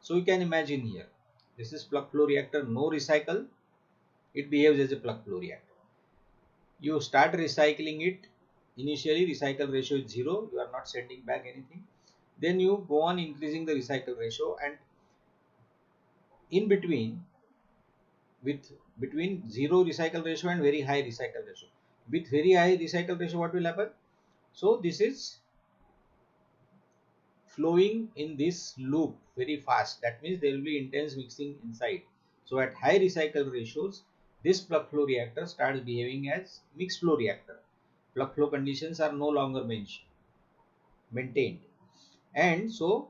So you can imagine here, this is plug flow reactor, no recycle, it behaves as a plug flow reactor. You start recycling it, initially recycle ratio is 0, you are not sending back anything. Then you go on increasing the recycle ratio, and in between, between 0 recycle ratio and very high recycle ratio, with very high recycle ratio, what will happen? So this is flowing in this loop very fast. That means there will be intense mixing inside. So at high recycle ratios, this plug flow reactor starts behaving as mixed flow reactor. Plug flow conditions are no longer maintained, and so,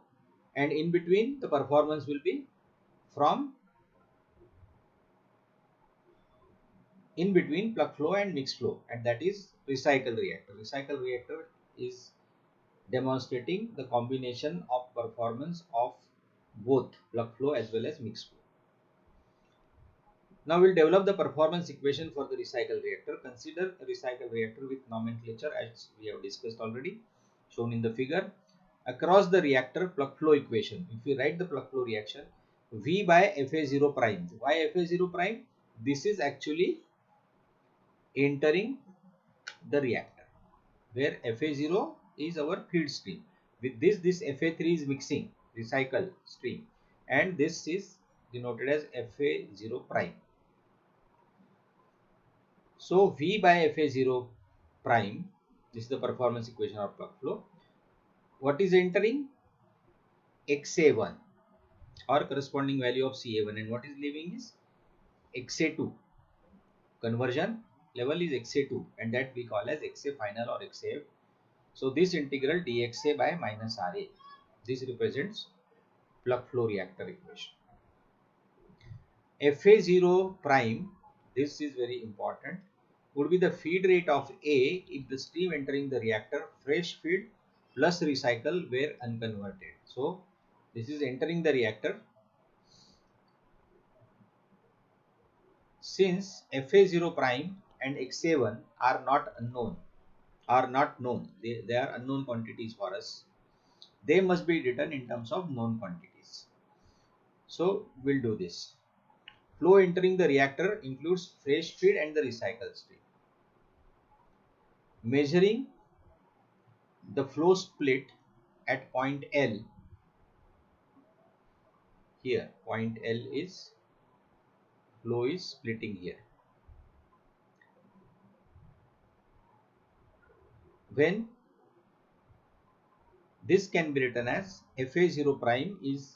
and in between the performance will be from in between plug flow and mixed flow, and that is recycle reactor. Recycle reactor is demonstrating the combination of performance of both plug flow as well as mixed flow. Now we'll develop the performance equation for the recycle reactor. Consider a recycle reactor with nomenclature as we have discussed already, shown in the figure. Across the reactor plug flow equation, if we write the plug flow reaction, V by Fa0 prime. Why Fa0 prime? This is actually entering the reactor, where Fa0 is our feed stream. With this Fa3 is mixing, recycle stream, and this is denoted as Fa0 prime. So V by Fa0 prime, this is the performance equation of plug flow. What is entering? Xa1 or corresponding value of Ca1, and what is leaving is Xa2. Conversion level is Xa2, and that we call as Xa final or Xaf. So this integral dxa by minus Ra, this represents plug flow reactor equation. Fa0 prime, this is very important, would be the feed rate of A if the stream entering the reactor, fresh feed plus recycle, were unconverted. So this is entering the reactor. Since Fa0 prime and Xa1 are not known, they are unknown quantities for us. They must be written in terms of known quantities. So we'll do this. Flow entering the reactor includes fresh feed and the recycle stream. Measuring the flow split at point L. Here point L is flow is splitting here. When this can be written as Fa0 prime is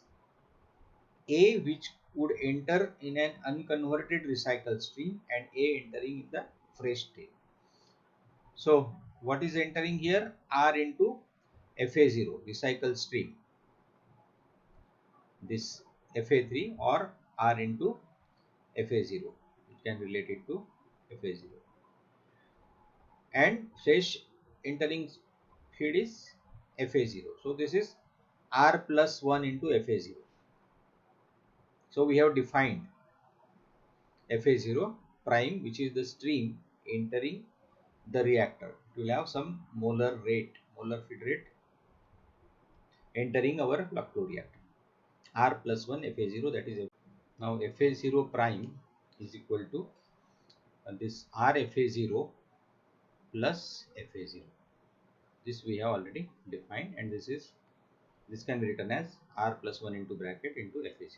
A which would enter in an unconverted recycle stream and A entering in the fresh stream. So what is entering here? R into Fa0 recycle stream. This Fa3 or R into Fa0. You can relate it to Fa0. And fresh entering feed is Fa0. So this is R plus 1 into Fa0. So we have defined Fa0 prime, which is the stream entering the reactor. It will have some molar feed rate entering our plug flow reactor. R plus 1 Fa0, that is now Fa0 prime is equal to this RFA0 plus Fa0. This we have already defined, and this can be written as R plus 1 into bracket into Fa0.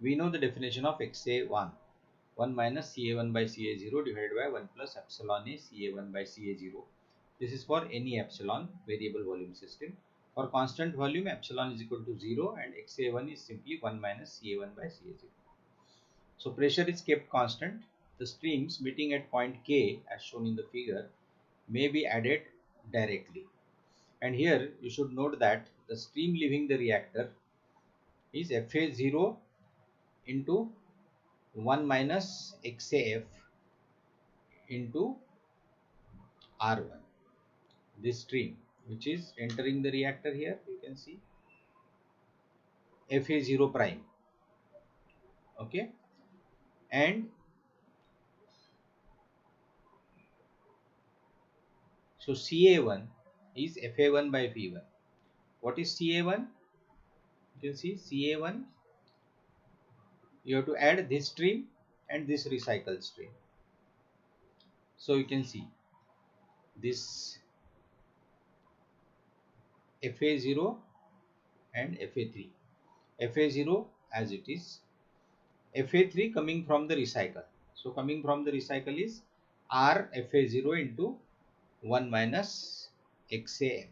We know the definition of Xa1, 1 minus Ca1 by Ca0 divided by 1 plus epsilon A Ca1 by Ca0. This is for any epsilon variable volume system. For constant volume, epsilon is equal to 0 and Xa1 is simply 1 minus Ca1 by Ca0. So pressure is kept constant. The streams meeting at point K as shown in the figure may be added directly. And here you should note that the stream leaving the reactor is Fa0 into 1 minus Xaf into R1. This stream which is entering the reactor, here you can see Fa0 prime. Okay, and so Ca1 is Fa1 by V1. What is Ca1? You can see Ca1, you have to add this stream and this recycle stream. So you can see this Fa0 and Fa3. Fa0 as it is, Fa3 coming from the recycle. So coming from the recycle is R Fa0 into 1 minus XAF.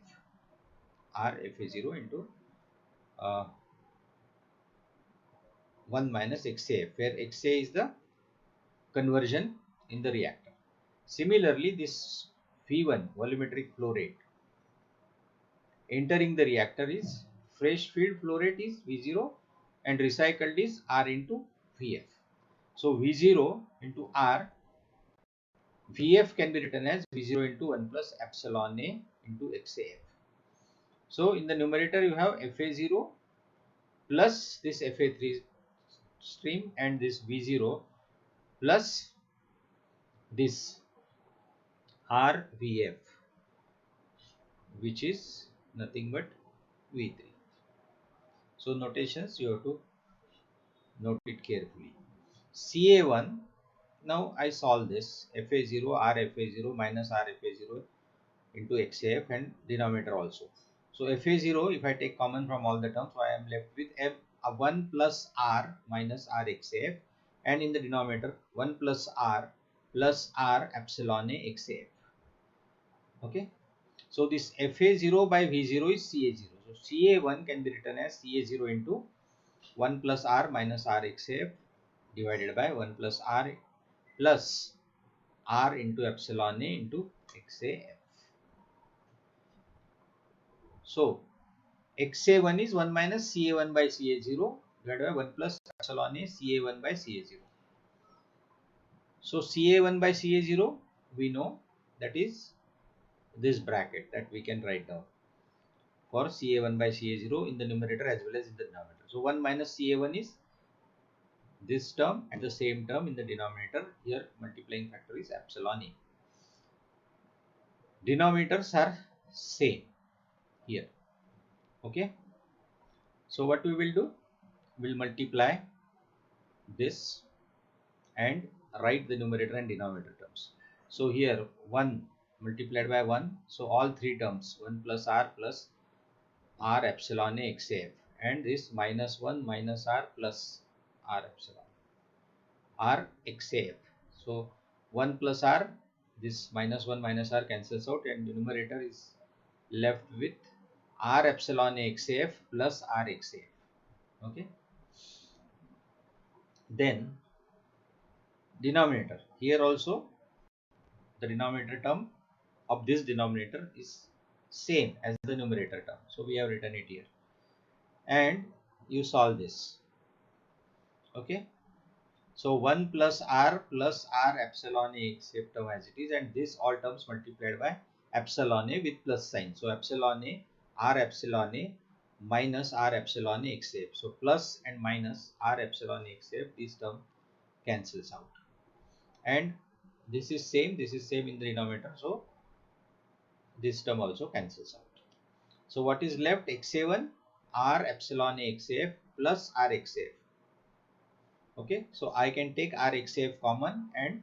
R Fa0 into 1 minus XAF, where XA is the conversion in the reactor. Similarly, this V1 volumetric flow rate entering the reactor is fresh feed flow rate is V0 and recycled is R into Vf. So V0 into R, Vf can be written as V0 into 1 plus epsilon A into XAF. So in the numerator you have Fa0 plus this Fa3 stream and this V0 plus this RVF, which is nothing but V3. So notations you have to note it carefully. Ca1, now I solve this Fa0 RFA0 minus RFA0 into XAF and denominator also. So Fa0, if I take common from all the terms, so I am left with 1 plus R minus RXAF, and in the denominator 1 plus R epsilon A XAF. Okay. So this Fa0 by V0 is Ca0. So Ca1 can be written as Ca0 into 1 plus R minus RXAF divided by 1 plus R plus R into epsilon A into XAF. So XA1 is 1 minus Ca1 by Ca0 divided by 1 plus epsilon A Ca1 by Ca0. So Ca1 by Ca0 we know that is this bracket that we can write down for Ca1 by Ca0 in the numerator as well as in the denominator. So 1 minus Ca1 is this term and the same term in the denominator. Here multiplying factor is epsilon A. Denominators are same here. Okay. So what we will do? We'll multiply this and write the numerator and denominator terms. So here 1 multiplied by 1. So all three terms 1 plus R epsilon A XAF, and this minus 1 minus R plus R epsilon R XAF. So 1 plus R, this minus 1 minus R cancels out and the numerator is left with R epsilon A XAF plus R XAF. Okay. Then denominator, here also the denominator term of this denominator is same as the numerator term. So we have written it here and you solve this. Okay. So 1 plus R epsilon A XAF term as it is, and this all terms multiplied by epsilon A with plus sign. So epsilon A epsilon A minus R epsilon A XAF. So plus and minus R epsilon A XAF, this term cancels out. And this is same in the denominator. So this term also cancels out. So what is left? XA1 R epsilon A XAF plus R XAF. Okay, so I can take R XAF common and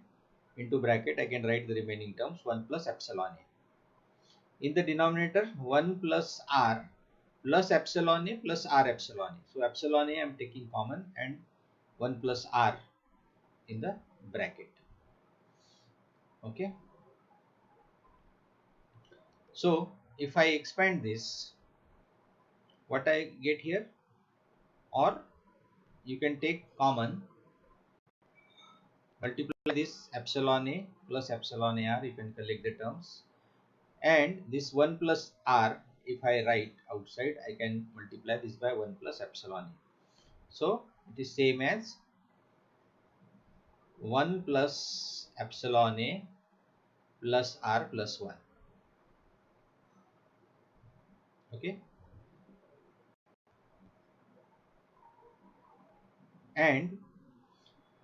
into bracket I can write the remaining terms 1 plus epsilon A. In the denominator 1 plus R plus epsilon A plus R epsilon A. So epsilon A I am taking common and 1 plus R in the bracket. Okay. So if I expand this, what I get here, or you can take common, multiply this epsilon A plus epsilon AR, you can collect the terms, and this 1 plus R, if I write outside, I can multiply this by 1 plus epsilon A. So it is same as 1 plus epsilon A plus R plus 1. Okay. And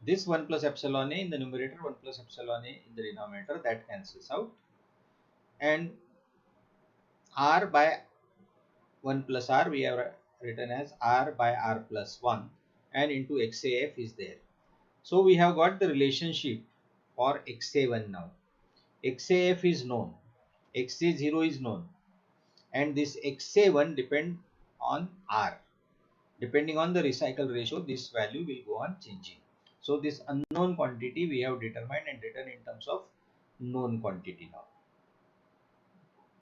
this 1 plus epsilon A in the numerator, 1 plus epsilon A in the denominator, that cancels out. And R by 1 plus R we have written as R by R plus 1 and into XAF is there. So we have got the relationship for XA1 now. XAF is known, XA0 is known, and this XA1 depend on R. Depending on the recycle ratio, this value will go on changing. So this unknown quantity we have determined and written in terms of known quantity now.